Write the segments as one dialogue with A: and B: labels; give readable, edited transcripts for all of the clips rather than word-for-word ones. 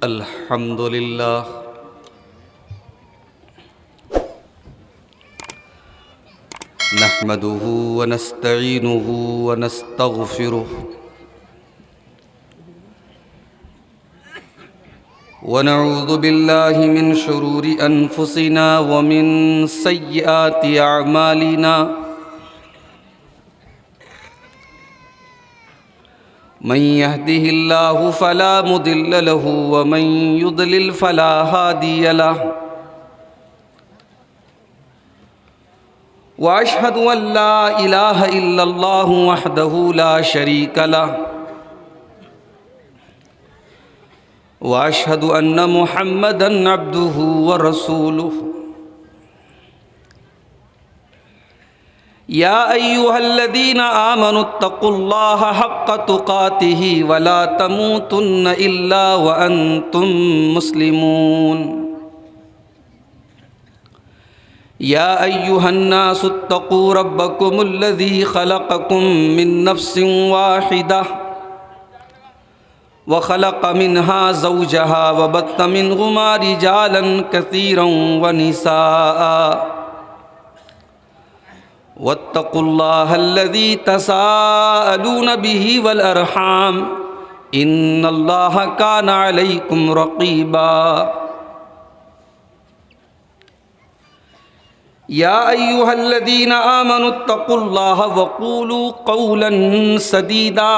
A: الحمد لله نحمده ونستعينه ونستغفره ونعوذ بالله من شرور أنفسنا ومن سيئات أعمالنا من يهده الله فلا مضل له ومن يضلل فلا هادي له وأشهد أن لا إله إلا الله وحده لا شريك له وأشهد أن محمدًا عبده ورسوله يا أيها الذين آمنوا اتقوا الله حق تقاته ولا تموتن إلا وأنتم مسلمون يا أيها الناس اتقوا ربكم الذي خلقكم من نفس واحدة وخلق منها زوجها وبث منهما رجالا كثيرا ونساء واتقوا الله الذي تساءلون به والأرحام إن الله كان عليكم رقيبا يا أيها الذين آمنوا اتقوا الله وقولوا قولا سديدا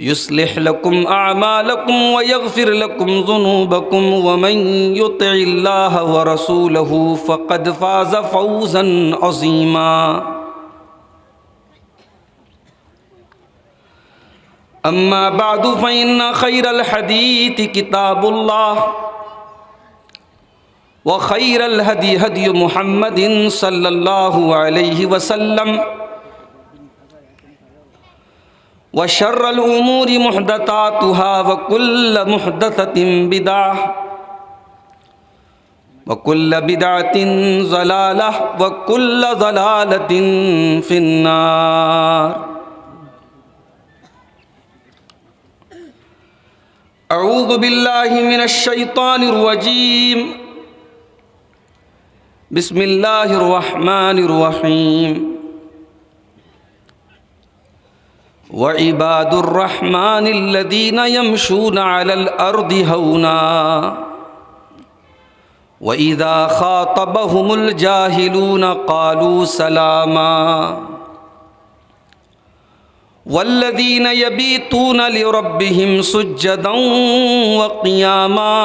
A: يصلح لكم أعمالكم ويغفر لكم ذنوبكم ومن يطع الله ورسوله فقد فاز فوزا عظيما أما بعد فإن خير الحديث كتاب الله وخير الهدي هدي محمد صلى الله عليه وسلم وشر الأمور محدثاتها وكل محدثة بدعة وكل بدعة ضلالة وكل ضلالة في النار أعوذ بالله من الشيطان الرجيم بسم الله الرحمن الرحيم وعباد الرحمن الذين يمشون على الأرض هونا وإذا خاطبهم الجاهلون قالوا سلاما والذين يبيتون لربهم سجدا وقياما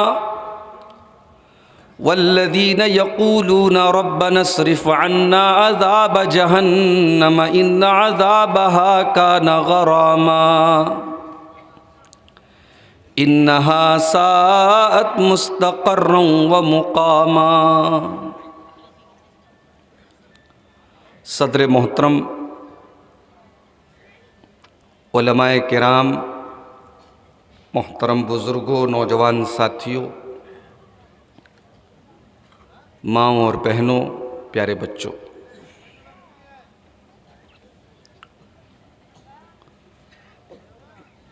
A: والذين يقولون ربنا اصرف عنا عذاب جهنم إن عذابها كان غراما إنها ساءت مستقرا ومقاما صدر محترم علماء کرام، محترم بزرگوں، نوجوان ساتھیوں، ماؤں اور بہنوں، پیارے بچوں،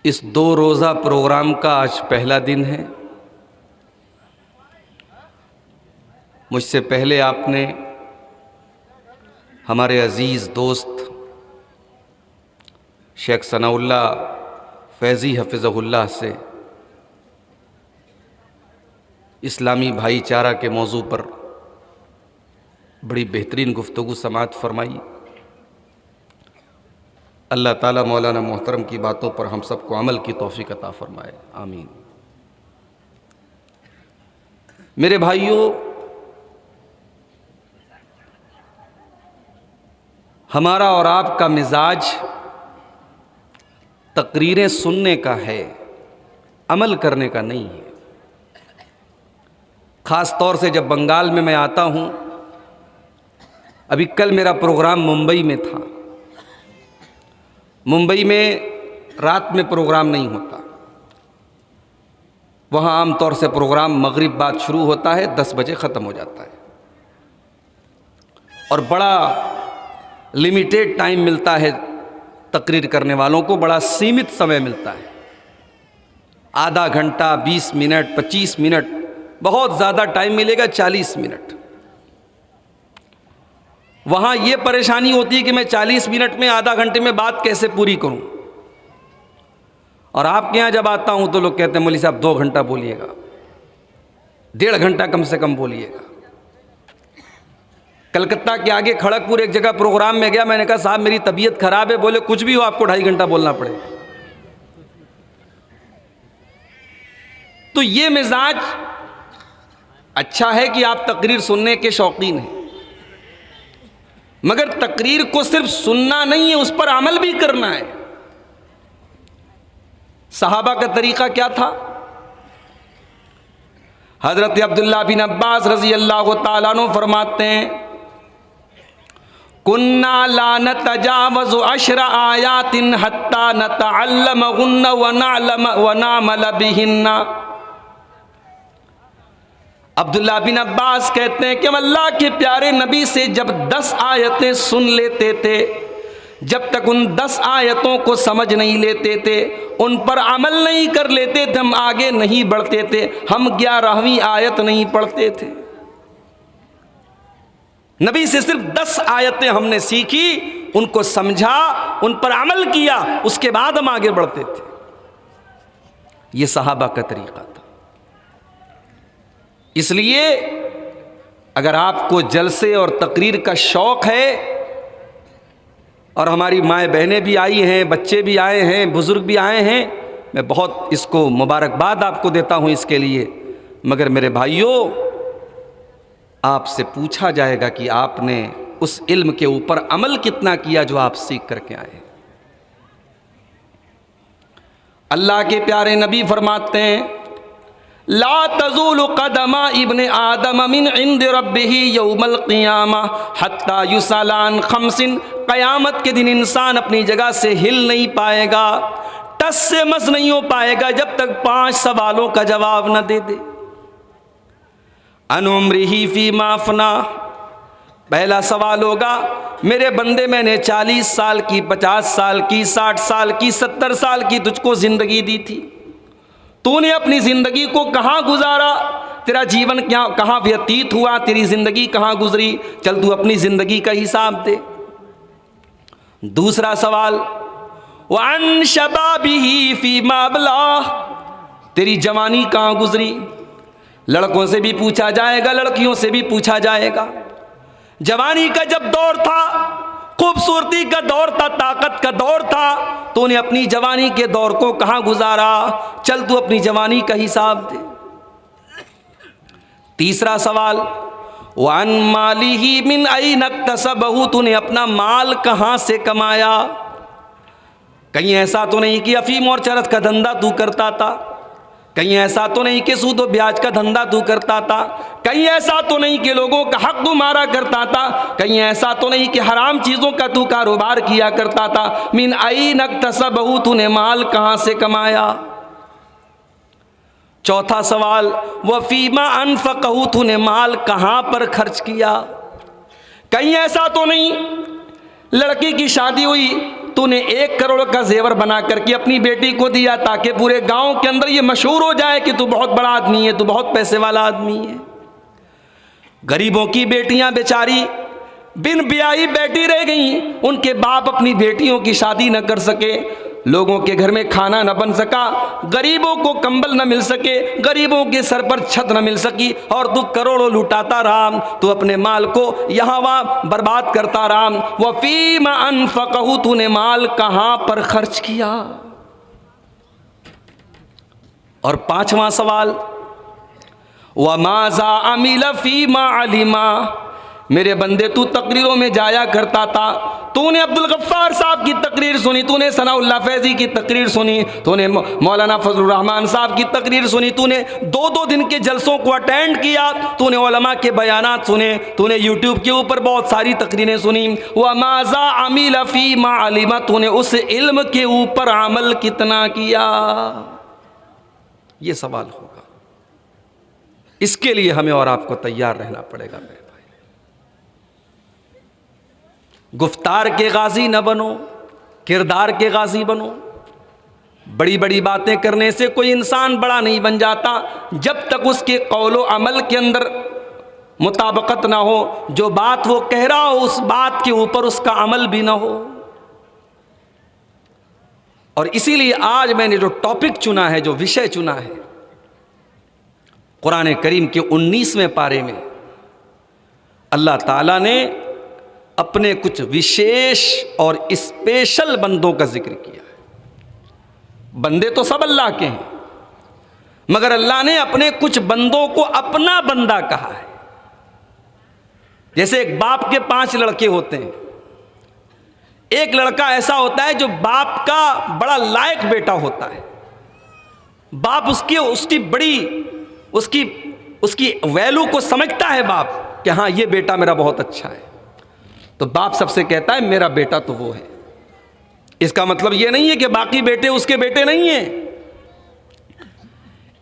A: اس 2 روزہ پروگرام کا آج پہلا دن ہے۔ مجھ سے پہلے آپ نے ہمارے عزیز دوست شیخ ثناء اللہ فیضی حفظہ اللہ سے اسلامی بھائی چارہ کے موضوع پر بڑی بہترین گفتگو سماعت فرمائی۔ اللہ تعالیٰ مولانا محترم کی باتوں پر ہم سب کو عمل کی توفیق عطا فرمائے، آمین۔ میرے بھائیوں، ہمارا اور آپ کا مزاج تقریریں سننے کا ہے، عمل کرنے کا نہیں ہے۔ خاص طور سے جب بنگال میں آتا ہوں، ابھی کل میرا پروگرام ممبئی میں تھا۔ ممبئی میں رات میں پروگرام نہیں ہوتا، وہاں عام طور سے پروگرام مغرب بعد شروع ہوتا ہے، 10 بجے ختم ہو جاتا ہے، اور بڑا لمیٹیڈ ٹائم ملتا ہے تقریر کرنے والوں کو، بڑا سیمت سمے ملتا ہے۔ آدھا گھنٹہ، 20 منٹ، 25 منٹ، بہت زیادہ ٹائم ملے گا 40 منٹ۔ وہاں یہ پریشانی ہوتی ہے کہ میں 40 منٹ میں، آدھا گھنٹے میں بات کیسے پوری کروں، اور آپ کے یہاں جب آتا ہوں تو لوگ کہتے ہیں مولوی صاحب 2 گھنٹہ بولیے گا، 1.5 گھنٹہ کم سے کم بولیے گا۔ کلکتہ کے آگے کھڑگپور ایک جگہ پروگرام میں گیا، میں نے کہا صاحب میری طبیعت خراب ہے، بولے کچھ بھی ہو آپ کو 2.5 گھنٹہ بولنا پڑے گا۔ تو یہ مزاج اچھا ہے کہ آپ تقریر سننے کے شوقین ہیں، مگر تقریر کو صرف سننا نہیں ہے، اس پر عمل بھی کرنا ہے۔ صحابہ کا طریقہ کیا تھا؟ حضرت عبداللہ بن عباس رضی اللہ تعالیٰ عنہ فرماتے ہیں کُنَّا لَا نَتَجَاوَزُ 10 آیات حَتَّى نَتَعَلَّمَهُنَّ وَنَعْمَلَ بِهِنَّ۔ عبداللہ بن عباس کہتے ہیں کہ ہم اللہ کے پیارے نبی سے جب 10 آیتیں سن لیتے تھے، جب تک ان 10 آیتوں کو سمجھ نہیں لیتے تھے، ان پر عمل نہیں کر لیتے تھے، ہم آگے نہیں بڑھتے تھے، ہم 11ویں آیت نہیں پڑھتے تھے۔ نبی سے صرف 10 آیتیں ہم نے سیکھی، ان کو سمجھا، ان پر عمل کیا، اس کے بعد ہم آگے بڑھتے تھے۔ یہ صحابہ کا طریقہ تھا۔ اس لیے اگر آپ کو جلسے اور تقریر کا شوق ہے، اور ہماری مائیں بہنیں بھی آئی ہیں، بچے بھی آئے ہیں، بزرگ بھی آئے ہیں، میں بہت اس کو مبارکباد آپ کو دیتا ہوں اس کے لیے، مگر میرے بھائیوں آپ سے پوچھا جائے گا کہ آپ نے اس علم کے اوپر عمل کتنا کیا جو آپ سیکھ کر کے آئے۔ اللہ کے پیارے نبی فرماتے ہیں لا تزول قدم ابن آدم من عند ربه یوم القیامہ حتی یسأل عن 5۔ قیامت کے دن انسان اپنی جگہ سے ہل نہیں پائے گا، ٹس سے مس نہیں ہو پائے گا جب تک 5 سوالوں کا جواب نہ دے دے۔ عن عمرہ فیما افنا، پہلا سوال ہوگا میرے بندے میں نے 40 سال کی، 50 سال کی، 60 سال کی، 70 سال کی تجھ کو زندگی دی تھی، تو نے اپنی زندگی کو کہاں گزارا، تیرا جیون کہاں ویتیت ہوا، تیری زندگی کہاں گزری، چل تو اپنی زندگی کا حساب دے۔ دوسرا سوال وعن شبابہ فیما ابلاہ، تیری جوانی کہاں گزری، لڑکوں سے بھی پوچھا جائے گا، لڑکیوں سے بھی پوچھا جائے گا۔ جوانی کا جب دور تھا، خوبصورتی کا دور تھا، طاقت کا دور تھا، تو نے اپنی جوانی کے دور کو کہاں گزارا، چل تو اپنی جوانی کا حساب دے۔ تیسرا سوال وعن مالہ من این اکتسبہ، تو نے اپنا مال کہاں سے کمایا، کہیں ایسا تو نہیں کہ افیم اور چرس کا دھندا تو کرتا تھا، کہیں ایسا تو نہیں کہ سود و بیاج کا دھندا تو کرتا تھا، کہیں ایسا تو نہیں کہ لوگوں کا حق تو مارا کرتا تھا، کہیں ایسا تو نہیں کہ حرام چیزوں کا تو کاروبار کیا کرتا تھا۔ من این اکتسبہ، تو نے مال کہاں سے کمایا۔ چوتھا سوال وفیما انفقہ، تو نے مال کہاں پر خرچ کیا، کہیں ایسا تو نہیں لڑکی کی شادی ہوئی تو نے 1 کروڑ کا زیور بنا کر کے اپنی بیٹی کو دیا تاکہ پورے گاؤں کے اندر یہ مشہور ہو جائے کہ تو بہت بڑا آدمی ہے، تو بہت پیسے والا آدمی ہے۔ غریبوں کی بیٹیاں بیچاری بن بیاہی بیٹھی رہ گئیں، ان کے باپ اپنی بیٹیوں کی شادی نہ کر سکے، لوگوں کے گھر میں کھانا نہ بن سکا، غریبوں کو کمبل نہ مل سکے، غریبوں کے سر پر چھت نہ مل سکی، اور تو کروڑوں لوٹاتا رہا، تو اپنے مال کو یہاں وہاں برباد کرتا رہا۔ وفیم انفقہ، تو نے مال کہاں پر خرچ کیا۔ اور 5واں سوال وماذا عمل فیما علم، میرے بندے تو تقریروں میں جایا کرتا تھا، تو نے عبدالغفار صاحب کی تقریر سنی، تو نے ثناء اللہ فیضی کی تقریر سنی، تو نے مولانا فضل الرحمان صاحب کی تقریر سنی، تو نے 2 دن کے جلسوں کو اٹینڈ کیا، تو نے علماء کے بیانات سنے، تو نے یوٹیوب کے اوپر بہت ساری تقریریں سنی۔ وماذا عمل فیما علم، تو نے اس علم کے اوپر عمل کتنا کیا، یہ سوال ہوگا۔ اس کے لیے ہمیں اور آپ کو تیار رہنا پڑے گا میرے بھائی۔ گفتار کے غازی نہ بنو، کردار کے غازی بنو۔ بڑی بڑی باتیں کرنے سے کوئی انسان بڑا نہیں بن جاتا جب تک اس کے قول و عمل کے اندر مطابقت نہ ہو، جو بات وہ کہہ رہا ہو اس بات کے اوپر اس کا عمل بھی نہ ہو۔ اور اسی لیے آج میں نے جو ٹاپک چنا ہے، جو وشے چنا ہے، قرآن کریم کے 19ویں پارے میں اللہ تعالیٰ نے اپنے کچھ وشیش اور اسپیشل بندوں کا ذکر کیا ہے۔ بندے تو سب اللہ کے ہیں، مگر اللہ نے اپنے کچھ بندوں کو اپنا بندہ کہا ہے۔ جیسے ایک باپ کے 5 لڑکے ہوتے ہیں، ایک لڑکا ایسا ہوتا ہے جو باپ کا بڑا لائق بیٹا ہوتا ہے، باپ اس کی ویلو کو سمجھتا ہے باپ کہ ہاں یہ بیٹا میرا بہت اچھا ہے، تو باپ سب سے کہتا ہے میرا بیٹا تو وہ ہے۔ اس کا مطلب یہ نہیں ہے کہ باقی بیٹے اس کے بیٹے نہیں ہیں۔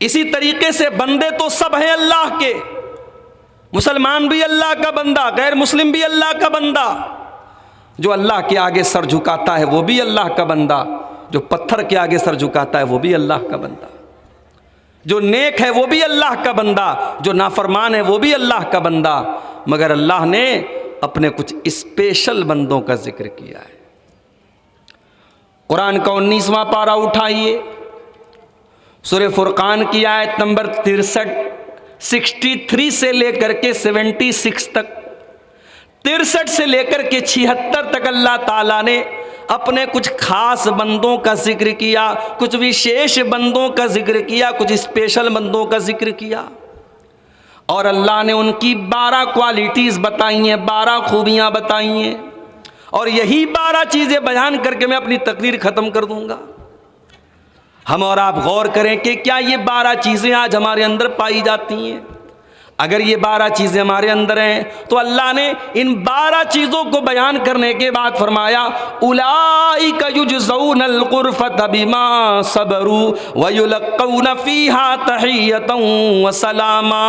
A: اسی طریقے سے بندے تو سب ہیں اللہ کے، مسلمان بھی اللہ کا بندہ، غیر مسلم بھی اللہ کا بندہ، جو اللہ کے آگے سر جھکاتا ہے وہ بھی اللہ کا بندہ، جو پتھر کے آگے سر جھکاتا ہے وہ بھی اللہ کا بندہ، جو نیک ہے وہ بھی اللہ کا بندہ، جو نافرمان ہے وہ بھی اللہ کا بندہ۔ مگر اللہ نے اپنے کچھ اسپیشل بندوں کا ذکر کیا ہے۔ قرآن کا 19واں پارہ اٹھائیے، سورہ فرقان کی آیت نمبر 63 سے لے کر کے 76 تک، 63 سے لے کر کے 76 تک اللہ تعالیٰ نے اپنے کچھ خاص بندوں کا ذکر کیا، کچھ وشیش بندوں کا ذکر کیا، کچھ اسپیشل بندوں کا ذکر کیا، اور اللہ نے ان کی 12 کوالٹیز بتائی ہیں، 12 خوبیاں بتائی ہیں، اور یہی 12 چیزیں بیان کر کے میں اپنی تقریر ختم کر دوں گا۔ ہم اور آپ غور کریں کہ کیا یہ 12 چیزیں آج ہمارے اندر پائی جاتی ہیں؟ اگر یہ 12 چیزیں ہمارے اندر ہیں تو اللہ نے ان 12 چیزوں کو بیان کرنے کے بعد فرمایا اولئک یجزون الغرفۃ بما صبروا ویلقون فیہا تحیۃ وسلاما۔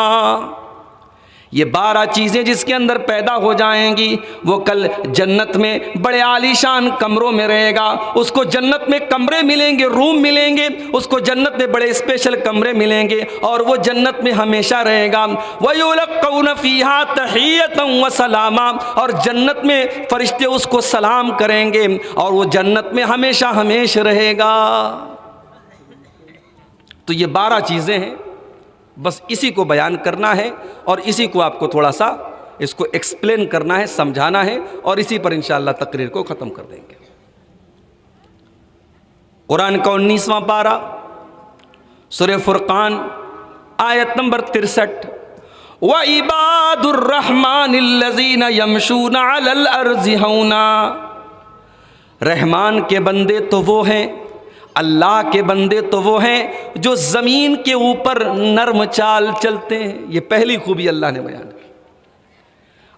A: یہ 12 چیزیں جس کے اندر پیدا ہو جائیں گی وہ کل جنت میں بڑے عالیشان کمروں میں رہے گا، اس کو جنت میں کمرے ملیں گے، روم ملیں گے، اس کو جنت میں بڑے اسپیشل کمرے ملیں گے، اور وہ جنت میں ہمیشہ رہے گا۔ وَيُلَقَّوْنَ فِيهَا تَحِيَّةً وَسَلَامًا، اور جنت میں فرشتے اس کو سلام کریں گے، اور وہ جنت میں ہمیشہ ہمیشہ رہے گا۔ تو یہ 12 چیزیں ہیں، بس اسی کو بیان کرنا ہے اور اسی کو آپ کو تھوڑا سا اس کو ایکسپلین کرنا ہے، سمجھانا ہے، اور اسی پر انشاءاللہ تقریر کو ختم کر دیں گے۔ قرآن کا 19واں پارہ سورہ فرقان آیت نمبر 63، وَعِبَادُ الرَّحْمَنِ الَّذِينَ يَمْشُونَ عَلَى الْأَرْضِ هَوْنًا، رحمان کے بندے تو وہ ہیں، اللہ کے بندے تو وہ ہیں جو زمین کے اوپر نرم چال چلتے ہیں۔ یہ پہلی خوبی اللہ نے بیان کی۔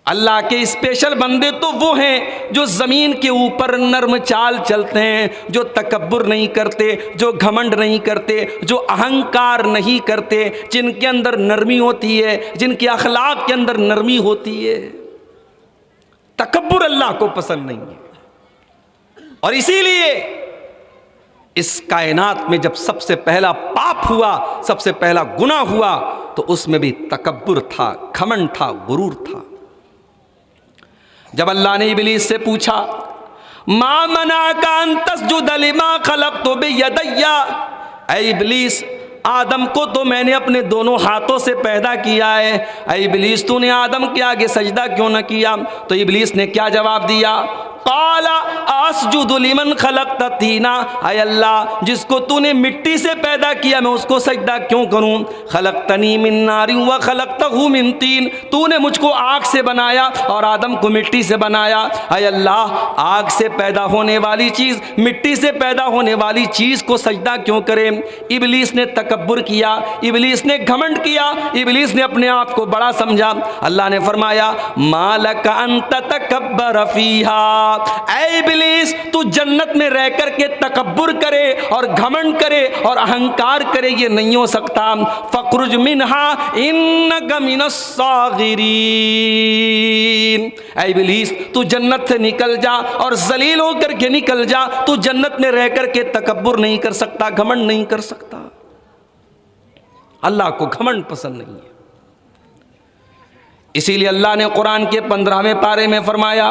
A: اللہ کے اسپیشل بندے تو وہ ہیں جو زمین کے اوپر نرم چال چلتے ہیں، جو تکبر نہیں کرتے، جو گھمنڈ نہیں کرتے، جو اہنکار نہیں کرتے، جن کے اندر نرمی ہوتی ہے، جن کے اخلاق کے اندر نرمی ہوتی ہے۔ تکبر اللہ کو پسند نہیں ہے، اور اسی لیے اس کائنات میں جب سب سے پہلا پاپ ہوا، سب سے پہلا گناہ ہوا، تو اس میں بھی تکبر تھا، گھمنڈ تھا، غرور تھا۔ جب اللہ نے ابلیس سے پوچھا ما منعک ان تسجد لما خلقت بیدی، اے ابلیس آدم کو تو میں نے اپنے دونوں ہاتھوں سے پیدا کیا ہے، اے ابلیس تو نے آدم کے آگے سجدہ کیوں نہ کیا؟ تو ابلیس نے کیا جواب دیا؟ قال اسجد لمن خلقت طینا، اے اللہ جس کو تو نے مٹی سے پیدا کیا میں اس کو سجدہ کیوں کروں؟ خلقتنی من نار وخلقتہ من طین، تو نے مجھ کو آگ سے بنایا اور آدم کو مٹی سے بنایا، اے اللہ آگ سے پیدا ہونے والی چیز مٹی سے پیدا ہونے والی چیز کو سجدہ کیوں کرے؟ ابلیس نے تکبر کیا، ابلیس نے گھمنڈ کیا، ابلیس نے اپنے آپ کو بڑا سمجھا۔ اللہ نے فرمایا ما لک ان تتکبر فیہا، اے ابلیس تو جنت میں رہ کر کے تکبر کرے اور گھمنڈ کرے اور اہنکار کرے، یہ نہیں ہو سکتا۔ فَاخْرُجْ مِنْهَا إِنَّكَ مِنَ الصَّاغِرِينَ، اے ابلیس تو جنت سے نکل جا اور ذلیل ہو کر کے نکل جا، تو جنت میں رہ کر کے تکبر نہیں کر سکتا، گھمنڈ نہیں کر سکتا۔ اللہ کو گھمنڈ پسند نہیں ہے، اسی لیے اللہ نے قرآن کے 15ویں پارے میں فرمایا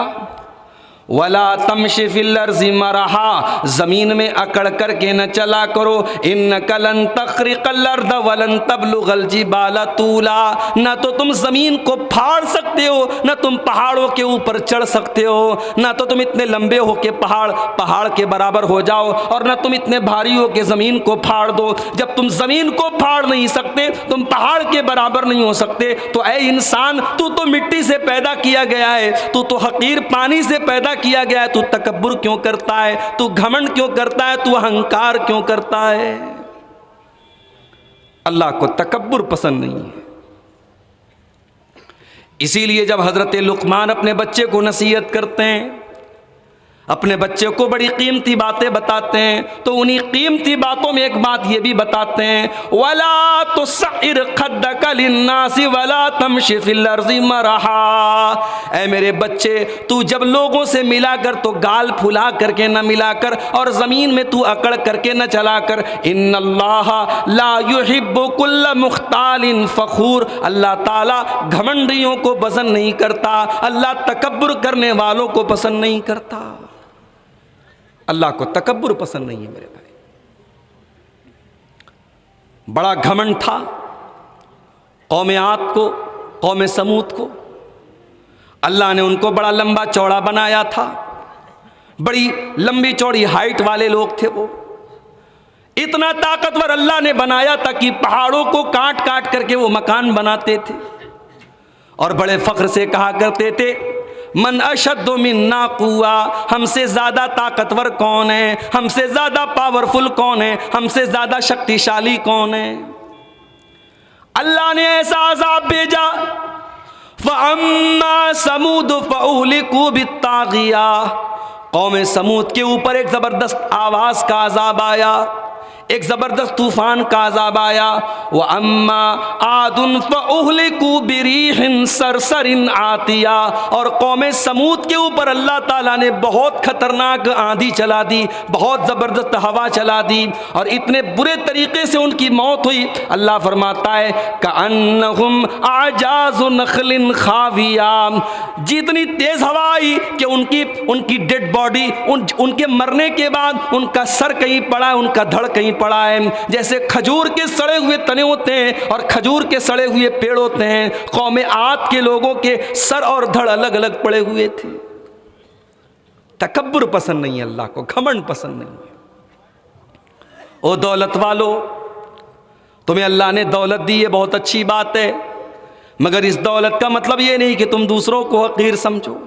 A: وَلَا تَمْشِ فِي الْأَرْضِ مَرَحًا، زمین میں اکڑ کر کے نہ چلا کرو، إِنَّكَ لَن تَخْرِقَ الْأَرْضَ وَلَن تَبْلُغَ الْجِبَالَ طُولًا، نہ تو تم زمین کو پھاڑ سکتے ہو، نہ تم پہاڑوں کے اوپر چڑھ سکتے ہو، نہ تو تم اتنے لمبے ہو کہ پہاڑ کے برابر ہو جاؤ، اور نہ تم اتنے بھاری ہو کہ زمین کو پھاڑ دو۔ جب تم زمین کو پھاڑ نہیں سکتے، تم پہاڑ کے برابر نہیں ہو سکتے، تو اے انسان تو مٹی سے پیدا کیا گیا ہے، تو حقیر پانی سے پیدا کیا گیا ہے، تو تکبر کیوں کرتا ہے، تو گھمنڈ کیوں کرتا ہے، تو اہنکار کیوں کرتا ہے؟ اللہ کو تکبر پسند نہیں ہے۔ اسی لیے جب حضرت لقمان اپنے بچے کو نصیحت کرتے ہیں، اپنے بچے کو بڑی قیمتی باتیں بتاتے ہیں، تو انہی قیمتی باتوں میں ایک بات یہ بھی بتاتے ہیں وَلَا تُسَعِّرْ خَدَّكَ لِلنَّاسِ وَلَا تَمْشِ فِي الْأَرْضِ مَرَحًا، اے میرے بچے تو جب لوگوں سے ملا کر تو گال پھلا کر کے نہ ملا کر، اور زمین میں تو اکڑ کر کے نہ چلا کر۔ إِنَّ اللَّهَ لَا يُحِبُّ كُلَّ مُخْتَالٍ فَخُورٍ، اللہ تعالیٰ گھمنڈیوں کو پسند نہیں کرتا، اللہ تکبر کرنے والوں کو پسند نہیں کرتا۔ اللہ کو تکبر پسند نہیں ہے میرے بھائی۔ بڑا گھمنڈ تھا قوم عاد کو، قوم سمود کو، اللہ نے ان کو بڑا لمبا چوڑا بنایا تھا، بڑی لمبی چوڑی ہائٹ والے لوگ تھے وہ، اتنا طاقتور اللہ نے بنایا تھا کہ پہاڑوں کو کاٹ کاٹ کر کے وہ مکان بناتے تھے، اور بڑے فخر سے کہا کرتے تھے من اشد منا قوہ، ہم سے زیادہ طاقتور کون ہے، ہم سے زیادہ پاورفل کون ہے، ہم سے زیادہ شکتیشالی کون ہے۔ اللہ نے ایسا عذاب بھیجا فَأَمَّا سَمُودُ فَأُهْلِكُوا بِالطَّاغِيَةِ، قوم سمود کے اوپر ایک زبردست آواز کا عذاب آیا، ایک زبردست طوفان کا عذاب آیا۔ وَأَمَّا عَادٌ فَأُهْلِكُوا بِرِيحٍ صَرْصَرٍ عَاتِيَةٍ، اور قوم سمود کے اوپر اللہ تعالیٰ نے بہت خطرناک آندھی چلا دی، بہت زبردست ہوا چلا دی، اور اتنے برے طریقے سے ان کی موت ہوئی۔ اللہ فرماتا ہے كَأَنَّهُمْ أَعْجَازُ نَخْلٍ خَاوِيَةٍ، جتنی تیز ہوا آئی کہ ان کی ڈیڈ باڈی، ان کے مرنے کے بعد ان کا سر کہیں پڑا ہے، ان کا دھڑ کہیں پڑا ہے، جیسے کھجور کے سڑے ہوئے تنے ہوتے ہیں اور کھجور کے سڑے ہوئے پیڑ ہوتے ہیں، قوم عاد کے لوگوں کے سر اور دھڑ الگ الگ پڑے ہوئے تھے۔ تکبر پسند نہیں ہے اللہ کو، گھمنڈ پسند نہیں ہے۔ او دولت والو، تمہیں اللہ نے دولت دی ہے، بہت اچھی بات ہے، مگر اس دولت کا مطلب یہ نہیں کہ تم دوسروں کو حقیر سمجھو۔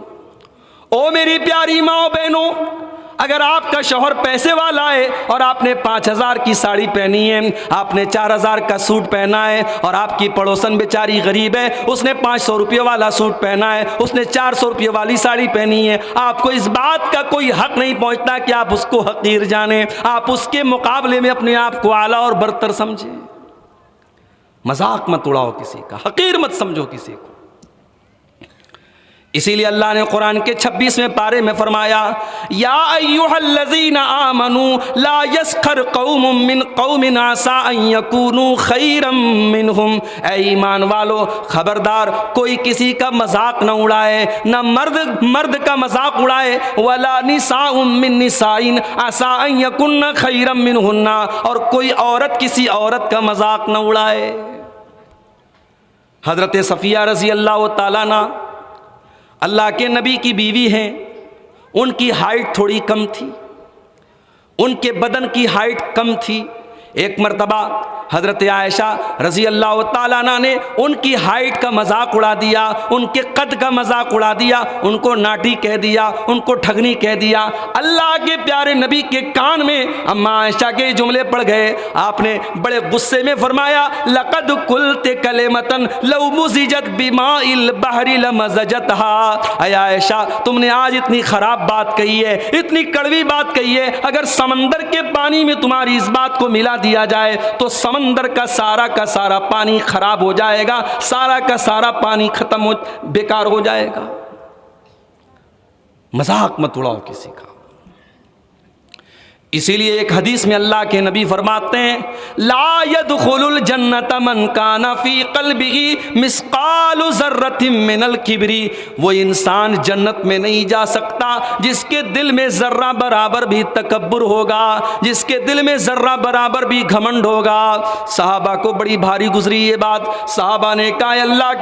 A: او میری پیاری ماں بہنوں، اگر آپ کا شوہر پیسے والا ہے اور آپ نے 5000 کی ساڑی پہنی ہے، آپ نے 4000 کا سوٹ پہنا ہے، اور آپ کی پڑوسن بیچاری غریب ہے، اس نے 500 روپے والا سوٹ پہنا ہے، اس نے 400 روپے والی ساڑی پہنی ہے، آپ کو اس بات کا کوئی حق نہیں پہنچتا کہ آپ اس کو حقیر جانیں، آپ اس کے مقابلے میں اپنے آپ کو اعلیٰ اور برتر سمجھیں۔ مذاق مت اڑاؤ کسی کا، حقیر مت سمجھو کسی کو۔ اسی لیے اللہ نے قرآن کے 26ویں پارے میں فرمایا یا ایھا الذین آمنوا لا یسخر قوم من قوم عسى ان یکونوا خیرا منہم، اے ایمان والو خبردار کوئی کسی کا مذاق نہ اڑائے، نہ مرد کا مذاق اڑائے، ولا نساء من نساء عسى ان یکن خیرا منہن، اور کوئی عورت کسی عورت کا مذاق نہ اڑائے۔ حضرت صفیہ رضی اللہ تعالیٰ عنہ اللہ کے نبی کی بیوی ہیں، ان کی ہائٹ تھوڑی کم تھی، ان کے بدن کی ہائٹ کم تھی، ایک مرتبہ حضرت عائشہ رضی اللہ تعالیٰ عنہ نے ان کی ہائٹ کا مذاق اڑا دیا، ان کے قد کا مذاق اڑا دیا، ان کو ناٹی کہہ دیا، ان کو ٹھگنی کہہ دیا۔ اللہ کے پیارے نبی کے کان میں اماں عائشہ کے جملے پڑ گئے۔ آپ نے بڑے غصے میں فرمایا لقد قلت کلمۃ لو مزجت بماء البحر لمزجتها۔ اے عائشہ تم نے آج اتنی خراب بات کہی ہے، اتنی کڑوی بات کہی ہے، اگر سمندر کے پانی میں تمہاری اس بات کو ملا دیا جائے تو سمندر کا سارا پانی خراب ہو جائے گا، سارا کا سارا پانی ختم ہو بیکار ہو جائے گا۔ مذاق مت اڑاؤ کسی کا۔ اسی لیے ایک حدیث میں اللہ کے نبی فرماتے ہیں لا يدخل الجنت من کان فی قلبہ مثقال ذرۃ من الکبر۔ وہ انسان جنت میں نہیں جا سکتا جس کے دل میں ذرہ برابر بھی تکبر ہوگا، جس کے دل میں ذرہ برابر بھی گھمنڈ ہوگا۔ صحابہ کو بڑی بھاری گزری یہ بات۔ صحابہ نے کہا اے اللہ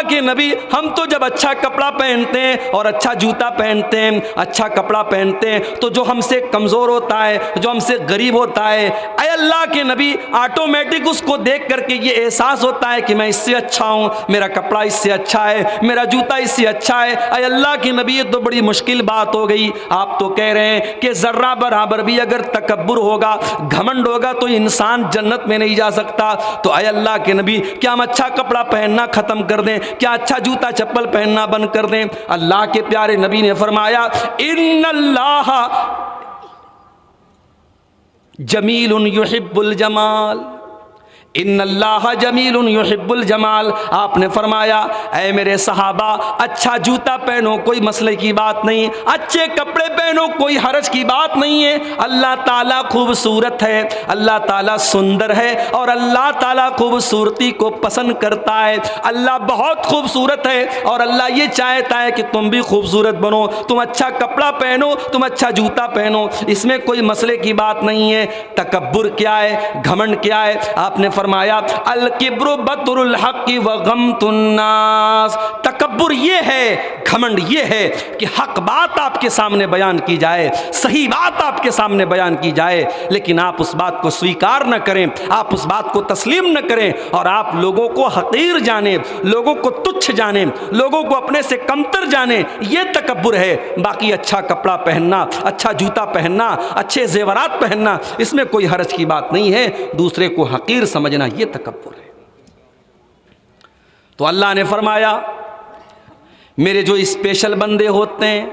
A: کے نبی ہم تو جب اچھا کپڑا پہنتے ہیں اور اچھا جوتا پہنتے ہیں، اچھا کپڑا پہنتے ہیں تو جو ہم سے کمزور ہوتا ہے، جو ہم سے غریب ہوتا ہے، اے اللہ کے نبی آٹومیٹک اس کو دیکھ کر کے یہ احساس ہوتا ہے کہ میں اس سے اچھا ہوں، میرا کپڑا اس سے اچھا ہے، میرا جوتا اس سے اچھا ہے۔ اے اللہ کے نبی یہ تو بڑی مشکل بات ہو گئی۔ آپ تو کہہ رہے ہیں کہ ذرہ برابر بھی اگر تکبر ہوگا، گھمنڈ ہوگا تو انسان جنت میں نہیں جا سکتا۔ تو اے اللہ کے نبی کیا ہم اچھا کپڑا پہننا ختم کر دیں؟ کیا اچھا جوتا چپل پہننا بند کر دیں؟ اللہ کے پیارے نبی نے فرمایا ان اللہ جمیل یحب الجمال، ان اللہ جمیل یحب الجمال۔ آپ نے فرمایا اے میرے صحابہ اچھا جوتا پہنو کوئی مسئلے کی بات نہیں، اچھے کپڑے پہنو کوئی حرج کی بات نہیں ہے۔ اللہ تعالیٰ خوبصورت ہے، اللہ تعالیٰ سندر ہے، اور اللہ تعالیٰ خوبصورتی کو پسند کرتا ہے۔ اللہ بہت خوبصورت ہے اور اللہ یہ چاہتا ہے کہ تم بھی خوبصورت بنو، تم اچھا کپڑا پہنو، تم اچھا جوتا پہنو، اس میں کوئی مسئلے کی بات نہیں ہے۔ تکبر کیا ہے، گھمنڈ کیا ہے؟ آپ نے فرمایا الکبر بطر الحق وغمط الناس۔ تکبر یہ ہے، گھمنڈ یہ ہے کہ حق بات آپ کے سامنے بیان کی جائے، صحیح بات آپ کے سامنے بیان کی جائے، لیکن آپ اس بات کو سویکار نہ کریں، آپ اس بات کو تسلیم نہ کریں، اور آپ لوگوں کو حقیر جانیں، لوگوں کو تچھ جانیں، لوگوں کو اپنے سے کمتر جانیں، یہ تکبر ہے۔ باقی اچھا کپڑا پہننا، اچھا جوتا پہننا، اچھے زیورات پہننا، اس میں کوئی حرج کی بات نہیں ہے۔ دوسرے کو حقیر سمجھنا یہ تکبر ہے۔ تو اللہ نے فرمایا میرے جو اسپیشل بندے ہوتے ہیں،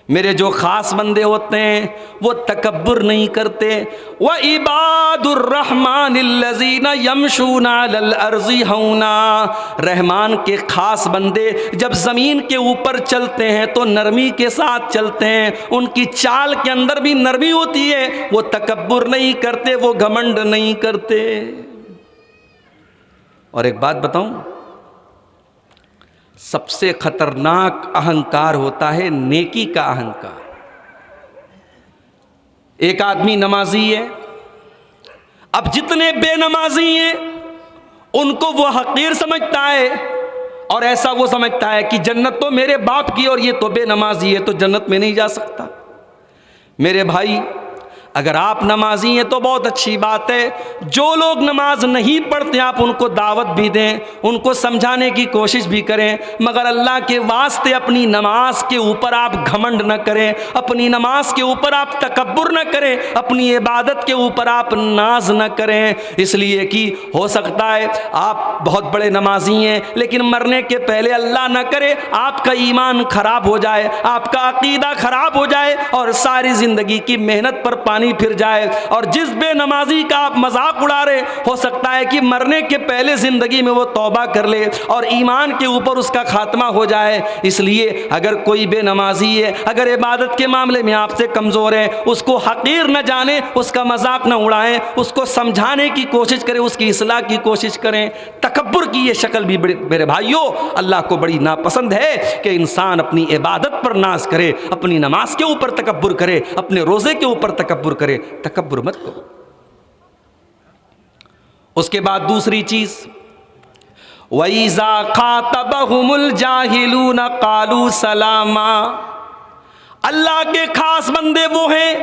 A: میرے جو خاص بندے ہوتے ہیں وہ تکبر نہیں کرتے۔ وَعِبَادُ الرَّحْمَنِ الَّذِينَ يَمْشُونَ عَلَى الْأَرْضِ هَوْنًا۔ رحمان کے خاص بندے جب زمین کے اوپر چلتے ہیں تو نرمی کے ساتھ چلتے ہیں، ان کی چال کے اندر بھی نرمی ہوتی ہے، وہ تکبر نہیں کرتے، وہ گھمنڈ نہیں کرتے۔ اور ایک بات بتاؤں، سب سے خطرناک اہنکار ہوتا ہے نیکی کا اہنکار۔ ایک آدمی نمازی ہے، اب جتنے بے نمازی ہیں ان کو وہ حقیر سمجھتا ہے، اور ایسا وہ سمجھتا ہے کہ جنت تو میرے باپ کی، اور یہ تو بے نمازی ہے تو جنت میں نہیں جا سکتا۔ میرے بھائی اگر آپ نمازی ہیں تو بہت اچھی بات ہے، جو لوگ نماز نہیں پڑھتے آپ ان کو دعوت بھی دیں، ان کو سمجھانے کی کوشش بھی کریں، مگر اللہ کے واسطے اپنی نماز کے اوپر آپ گھمنڈ نہ کریں، اپنی نماز کے اوپر آپ تکبر نہ کریں، اپنی عبادت کے اوپر آپ ناز نہ کریں، اس لیے کہ ہو سکتا ہے آپ بہت بڑے نمازی ہیں لیکن مرنے کے پہلے اللہ نہ کرے آپ کا ایمان خراب ہو جائے، آپ کا عقیدہ خراب ہو جائے، اور ساری زندگی کی محنت پر پانی پھر جائے۔ اور جس بے نمازی کا آپ مذاق اڑا رہے، ہو سکتا ہے کہ مرنے کے پہلے زندگی میں وہ توبہ کر لے اور ایمان کے اوپر اس کا خاتمہ ہو جائے۔ اس لیے اگر کوئی بے نمازی ہے، اگر عبادت کے معاملے میں آپ سے کمزور ہے، اس کو حقیر نہ جانیں، اس کا مذاق نہ اڑائیں، اس کو سمجھانے کی کوشش کریں، اس کی اصلاح کی کوشش کریں۔ تکبر کی یہ شکل بھی میرے بھائیوں اللہ کو بڑی ناپسند ہے کہ انسان اپنی عبادت پر ناز کرے، اپنی نماز کے اوپر تکبر کرے، اپنے روزے کے اوپر تکبر کرے۔ تکبر مت کرو۔ اس کے بعد دوسری چیز وَإِذَا خَاطَبَهُمُ الْجَاهِلُونَ قَالُوا سَلَامًا۔ اللہ کے خاص بندے وہ ہیں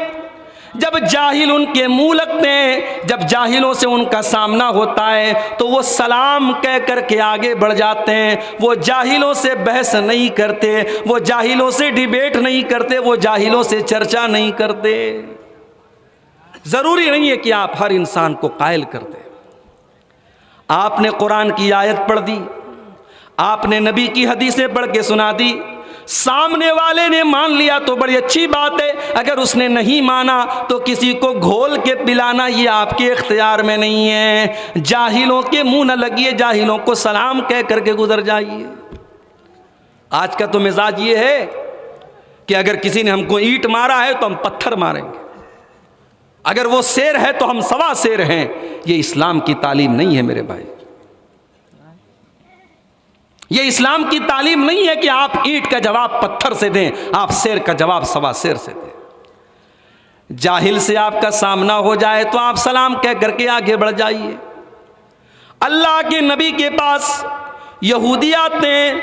A: جب جاہل ان کے منہ لگتے ہیں، جب جاہلوں سے ان کا سامنا ہوتا ہے تو وہ سلام کہہ کر کے آگے بڑھ جاتے ہیں۔ وہ جاہلوں سے بحث نہیں کرتے، وہ جاہلوں سے ڈیبیٹ نہیں کرتے، وہ جاہلوں سے چرچا نہیں کرتے۔ ضروری نہیں ہے کہ آپ ہر انسان کو قائل کر دیں۔ آپ نے قرآن کی آیت پڑھ دی، آپ نے نبی کی حدیثیں پڑھ کے سنا دی، سامنے والے نے مان لیا تو بڑی اچھی بات ہے، اگر اس نے نہیں مانا تو کسی کو گھول کے پلانا یہ آپ کے اختیار میں نہیں ہے۔ جاہلوں کے منہ نہ لگیے، جاہلوں کو سلام کہہ کر کے گزر جائیے۔ آج کا تو مزاج یہ ہے کہ اگر کسی نے ہم کو اینٹ مارا ہے تو ہم پتھر ماریں گے، اگر وہ شیر ہے تو ہم سوا شیر ہیں۔ یہ اسلام کی تعلیم نہیں ہے میرے بھائی، یہ اسلام کی تعلیم نہیں ہے کہ آپ اینٹ کا جواب پتھر سے دیں، آپ شیر کا جواب سوا شیر سے دیں۔ جاہل سے آپ کا سامنا ہو جائے تو آپ سلام کہہ کر کے آگے بڑھ جائیے۔ اللہ کے نبی کے پاس یہودی آتے ہیں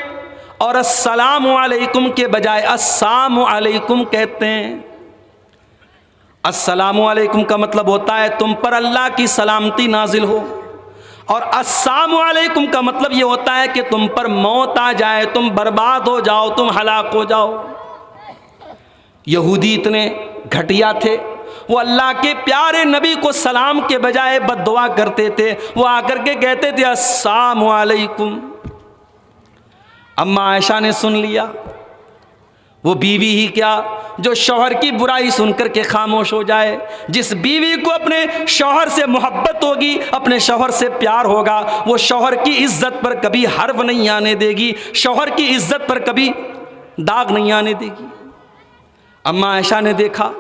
A: اور السلام علیکم کے بجائے السلام علیکم کہتے ہیں۔ السلام علیکم کا مطلب ہوتا ہے تم پر اللہ کی سلامتی نازل ہو، اور السلام علیکم کا مطلب یہ ہوتا ہے کہ تم پر موت آ جائے، تم برباد ہو جاؤ، تم ہلاک ہو جاؤ۔ یہودی اتنے گھٹیا تھے، وہ اللہ کے پیارے نبی کو سلام کے بجائے بد دعا کرتے تھے۔ وہ آ کر کے کہتے تھے السلام علیکم۔ اما عائشہ نے سن لیا، وہ بیوی ہی کیا جو شوہر کی برائی سن کر کے خاموش ہو جائے۔ جس بیوی کو اپنے شوہر سے محبت ہوگی، اپنے شوہر سے پیار ہوگا، وہ شوہر کی عزت پر کبھی حرف نہیں آنے دے گی، شوہر کی عزت پر کبھی داغ نہیں آنے دے گی۔ اما عائشہ نے دیکھا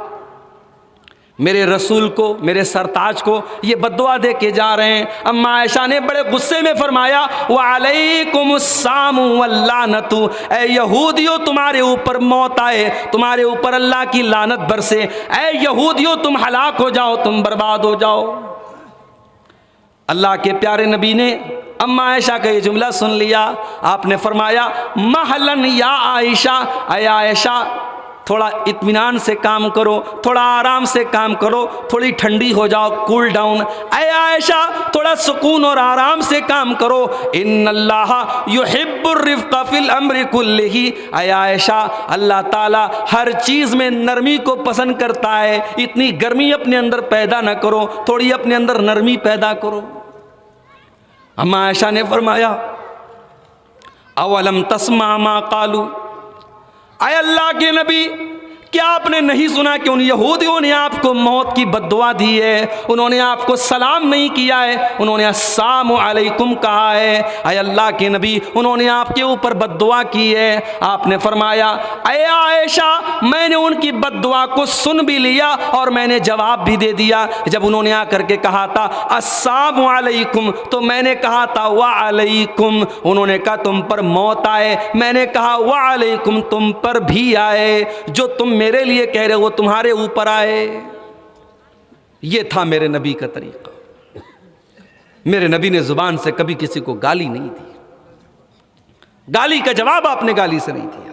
A: میرے رسول کو، میرے سرتاج کو یہ بددعا دے کے جا رہے ہیں۔ اما عائشہ نے بڑے غصے میں فرمایا وعلیکم السلام واللعنت، اے یہودیوں تمہارے اوپر موت آئے، تمہارے اوپر اللہ کی لعنت برسے، اے یہودیوں تم ہلاک ہو جاؤ، تم برباد ہو جاؤ۔ اللہ کے پیارے نبی نے اما عائشہ کا یہ جملہ سن لیا، آپ نے فرمایا مہلن یا عائشہ، اے عائشہ تھوڑا اطمینان سے کام کرو، تھوڑا آرام سے کام کرو، تھوڑی ٹھنڈی ہو جاؤ، کول ڈاؤن۔ اے عائشہ تھوڑا سکون اور آرام سے کام کرو، ان اللہ یحب الرفق فی الامر کلہ، اے عائشہ اللہ تعالیٰ ہر چیز میں نرمی کو پسند کرتا ہے، اتنی گرمی اپنے اندر پیدا نہ کرو، تھوڑی اپنے اندر نرمی پیدا کرو۔ اما عائشہ نے فرمایا اولم تسمع ما قالوا، اے اللہ کے نبی کیا آپ نے نہیں سنا کہ ان یہودیوں نے آپ کو موت کی بد دعا دی ہے، انہوں نے آپ کو سلام نہیں کیا ہے، انہوں نے السلام علیکم کہا ہے۔ اے اللہ کے نبی انہوں نے آپ کے اوپر بد دعا کی ہے۔ آپ نے فرمایا اے عائشہ میں نے ان کی بد دعا کو سن بھی لیا اور میں نے جواب بھی دے دیا۔ جب انہوں نے آ کر کے کہا تھا السلام علیکم تو میں نے کہا تھا وعلیکم، انہوں نے کہا تم پر موت آئے، میں نے کہا وعلیکم تم پر بھی آئے، جو تم میرے لیے کہہ رہے وہ تمہارے اوپر آئے۔ یہ تھا میرے نبی کا طریقہ۔ میرے نبی نے زبان سے کبھی کسی کو گالی نہیں دی، گالی کا جواب آپ نے گالی سے نہیں دیا۔